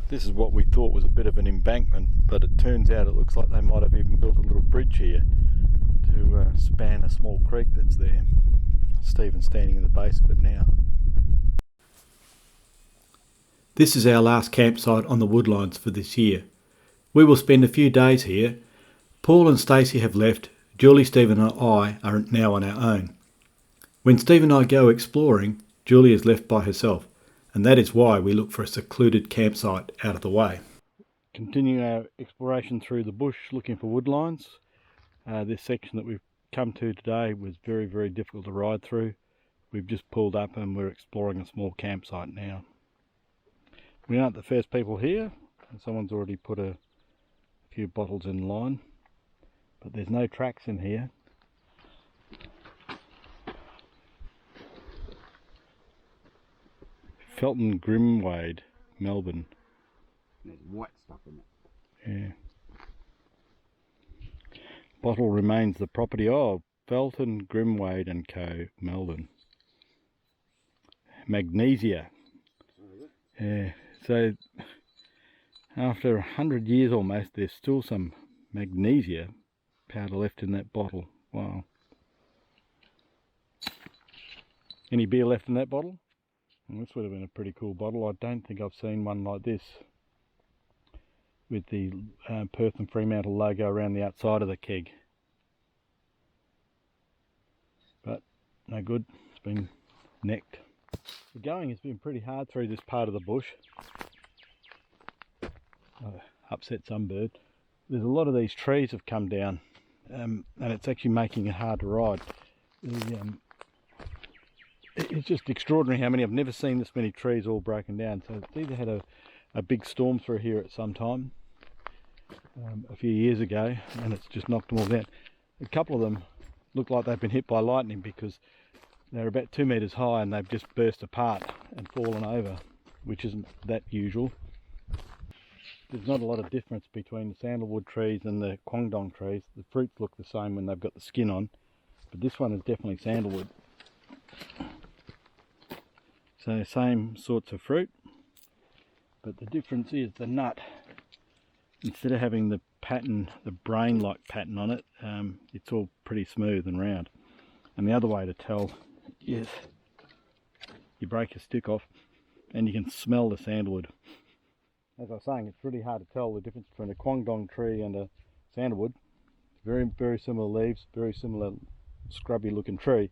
This is what we thought was a bit of an embankment, but it turns out it looks like they might have even built a little bridge here to span a small creek that's there. Stephen's standing in the base of it now. This is our last campsite on the Woodlines for this year. We will spend a few days here. Paul and Stacey have left. Julie, Stephen and I are now on our own. When Steve and I go exploring, Julie is left by herself, and that is why we look for a secluded campsite out of the way. Continuing our exploration through the bush looking for woodlines. This section that we've come to today was very, very difficult to ride through. We've just pulled up and we're exploring a small campsite now. We aren't the first people here. Someone's already put a few bottles in line, but there's no tracks in here. Felton Grimwade, Melbourne. There's white stuff in it. Yeah. Bottle remains the property of Felton Grimwade and Co, Melbourne. Magnesia. Yeah. So after 100 years almost, there's still some magnesia powder left in that bottle. Wow. Any beer left in that bottle? Well, this would have been a pretty cool bottle. I don't think I've seen one like this with the Perth and Fremantle logo around the outside of the keg. But no good, it's been necked. The going has been pretty hard through this part of the bush. Upset some bird. There's a lot of these trees have come down, and it's actually making it hard to ride. It's just extraordinary how many. I've never seen this many trees all broken down. So it's either had a big storm through here at some time a few years ago, and it's just knocked them all down. A couple of them look like they've been hit by lightning because they're about 2 meters high and they've just burst apart and fallen over, which isn't that usual. There's not a lot of difference between the sandalwood trees and the quangdong trees. The fruits look the same when they've got the skin on, but this one is definitely sandalwood. So same sorts of fruit, but the difference is the nut. Instead of having the pattern, the brain-like pattern on it, it's all pretty smooth and round. And the other way to tell is you break a stick off and you can smell the sandalwood. As I was saying, it's really hard to tell the difference between a quangdong tree and a sandalwood. Very, very similar leaves, very similar scrubby looking tree.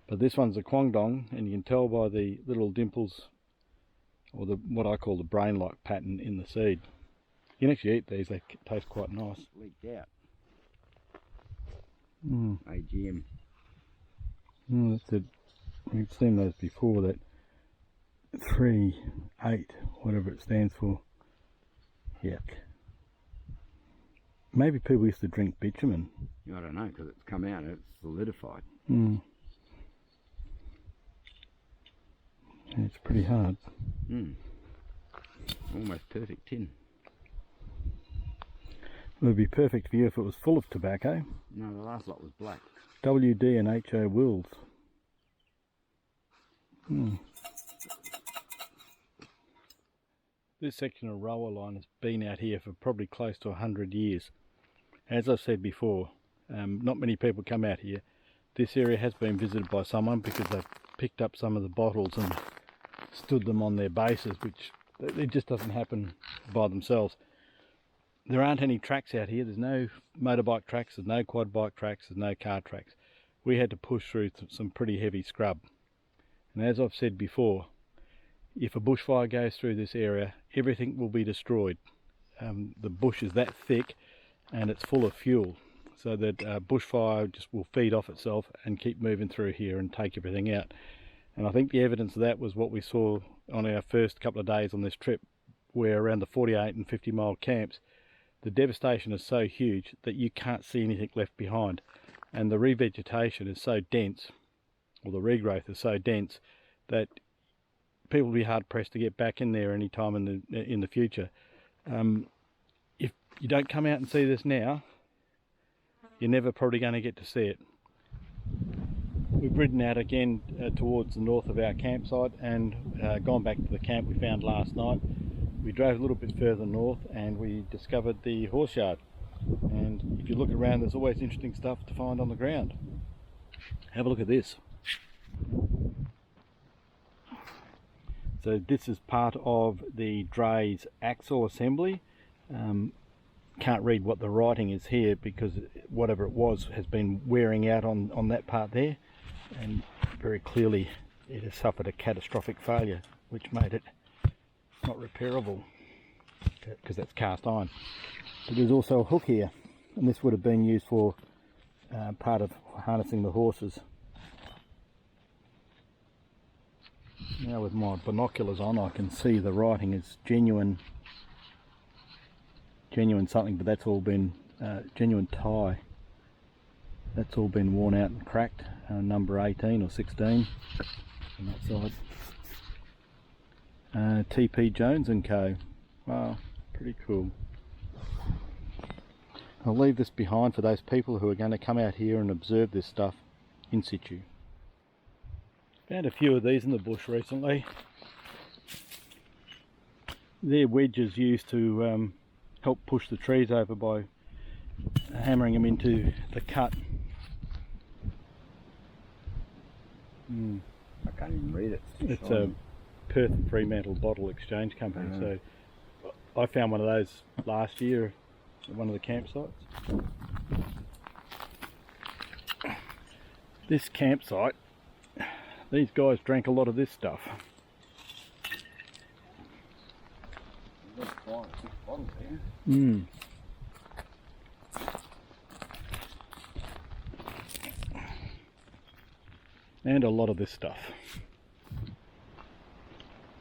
But this one's a quangdong, and you can tell by the little dimples, or what I call the brain-like pattern in the seed. You can actually eat these, they taste quite nice. Leaked out. Mm. AGM. That's it. We've seen those before, that 3-8, whatever it stands for. Yuck. Maybe people used to drink bitumen. I don't know, because it's come out, it's solidified. Mm. It's pretty hard. Almost perfect tin. It would be perfect for you if it was full of tobacco. No, the last lot was black. WD and HO Wills. This section of roller line has been out here for probably close to 100 years. As I've said before, not many people come out here. This area has been visited by someone because they've picked up some of the bottles and stood them on their bases, which it just doesn't happen by themselves. There aren't any tracks out here. There's no motorbike tracks, there's no quad bike tracks, there's no car tracks. We had to push through some pretty heavy scrub. And as I've said before, if a bushfire goes through this area, everything will be destroyed. The bush is that thick and it's full of fuel, so that bushfire just will feed off itself and keep moving through here and take everything out. And I think the evidence of that was what we saw on our first couple of days on this trip, where around the 48 and 50 mile camps, the devastation is so huge that you can't see anything left behind. And the revegetation is so dense, or the regrowth is so dense, that people will be hard pressed to get back in there any time in the future. If you don't come out and see this now, you're never probably going to get to see it. We've ridden out again towards the north of our campsite and gone back to the camp we found last night. We drove a little bit further north and we discovered the horse yard. And if you look around, there's always interesting stuff to find on the ground. Have a look at this. So this is part of the dray's axle assembly. Can't read what the writing is here because whatever it was has been wearing out on that part there, and very clearly it has suffered a catastrophic failure which made it not repairable because that's cast iron. But there's also a hook here, and this would have been used for part of harnessing the horses. Now with my binoculars on I can see the writing is genuine something, but that's all been genuine tie. That's all been worn out and cracked. Number 18 or 16 on that side. TP Jones and Co. Wow, pretty cool. I'll leave this behind for those people who are going to come out here and observe this stuff in situ. Found a few of these in the bush recently. They're wedges used to help push the trees over by hammering them into the cut. I can't even read it. It's a Perth and Fremantle Bottle Exchange Company. So I found one of those last year at one of the campsites. This campsite, these guys drank a lot of this stuff. There's 5 or 6 bottles here. And a lot of this stuff.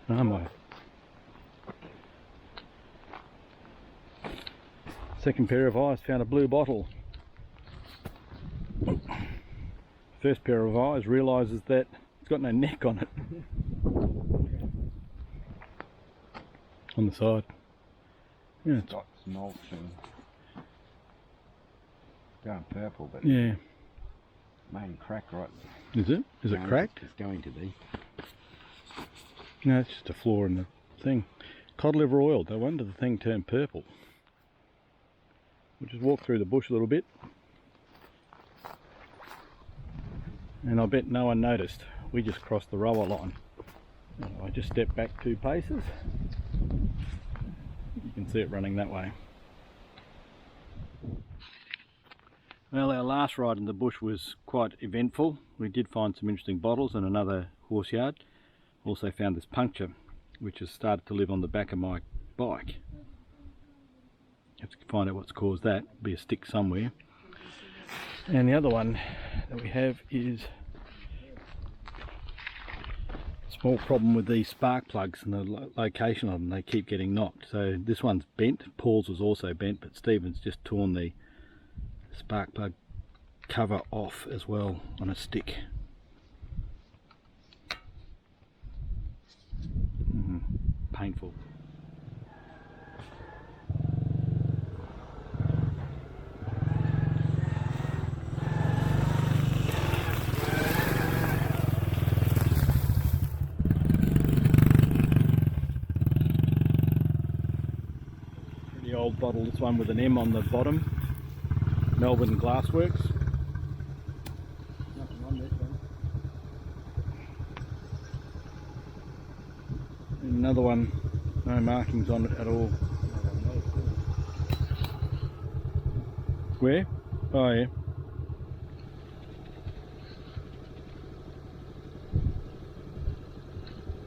Oh my. Second pair of eyes found a blue bottle. First pair of eyes realises that it's got no neck on it. On the side. Yeah, It's got smolts and going purple, but yeah. main crack right. Is it? Is it cracked? It's going to be. No, it's just a flaw in the thing. Cod liver oil. No wonder the thing turned purple. We'll just walk through the bush a little bit. And I bet no one noticed. We just crossed the rower line. I just stepped back 2 paces. You can see it running that way. Well, our last ride in the bush was quite eventful. We did find some interesting bottles and another horse yard. Also found this puncture, which has started to live on the back of my bike. Have to find out what's caused that. Be a stick somewhere. And the other one that we have is a small problem with these spark plugs and the location of them. They keep getting knocked. So this one's bent. Paul's was also bent, but Stephen's just torn the spark plug cover off as well on a stick. Painful. Pretty old bottle, this one with an M on the bottom. Melbourne Glassworks. Nothing on this one. And another one, no markings on it at all. Where? Oh yeah.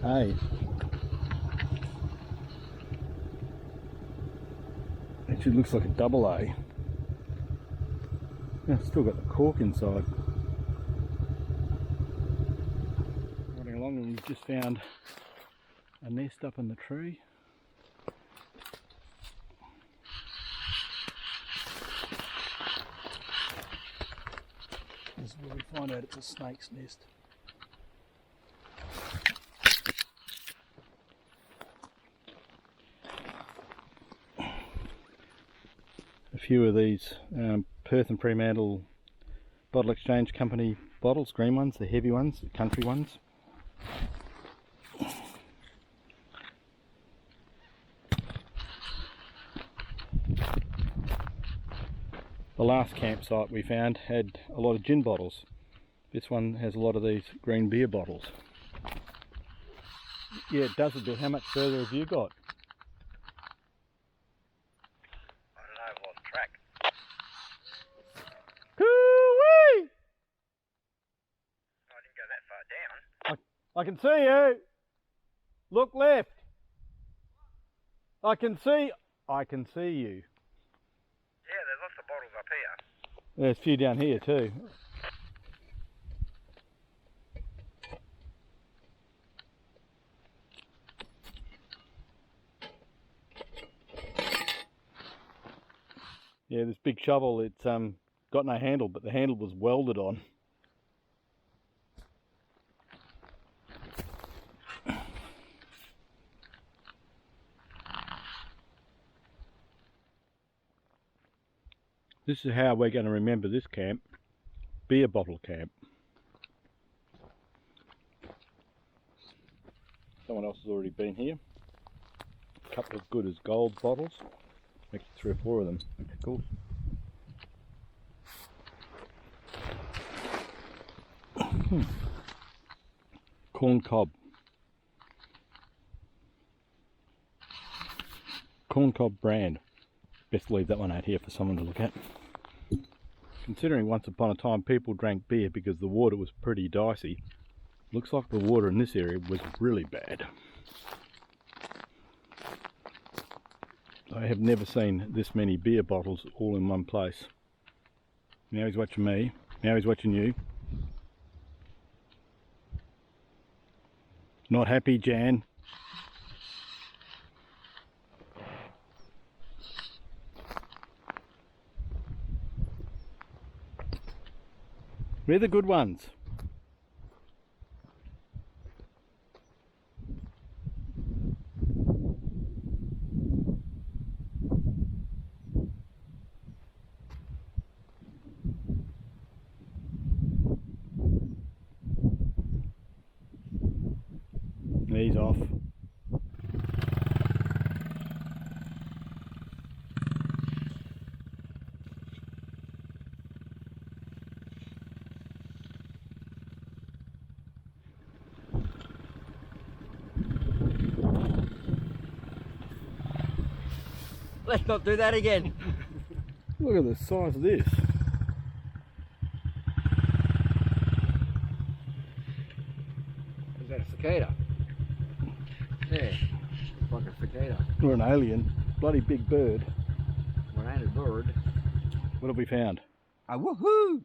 Hey. Actually looks like a double A. Yeah, it's still got the cork inside. Running along and we've just found a nest up in the tree. This is where we find out it's a snake's nest. A few of these Perth and Fremantle Bottle Exchange Company bottles, green ones, the heavy ones, the country ones. The last campsite we found had a lot of gin bottles. This one has a lot of these green beer bottles. Yeah, it does a bit. How much further have you got? I don't know, I've lost track. Hoo-wee! I didn't go that far down. I can see you. Look left. I can see you. Yeah, there's lots of bottles up here. There's a few down here too. Yeah, this big shovel, it's got no handle, but the handle was welded on. This is how we're going to remember this camp. Beer bottle camp. Someone else has already been here. A couple of good as gold bottles. Actually 3 or 4 of them. Okay, cool. Corn cob. Corn cob brand. Best leave that one out here for someone to look at. Considering once upon a time people drank beer because the water was pretty dicey, looks like the water in this area was really bad. I have never seen this many beer bottles all in one place. Now he's watching me, now he's watching you. Not happy, Jan? We're the good ones. Knees off. Let's not do that again. Look at the size of this. Is that a cicada? Yeah, it's like a cicada. We're an alien. Bloody big bird. Well, ain't a bird. What have we found? A woohoo!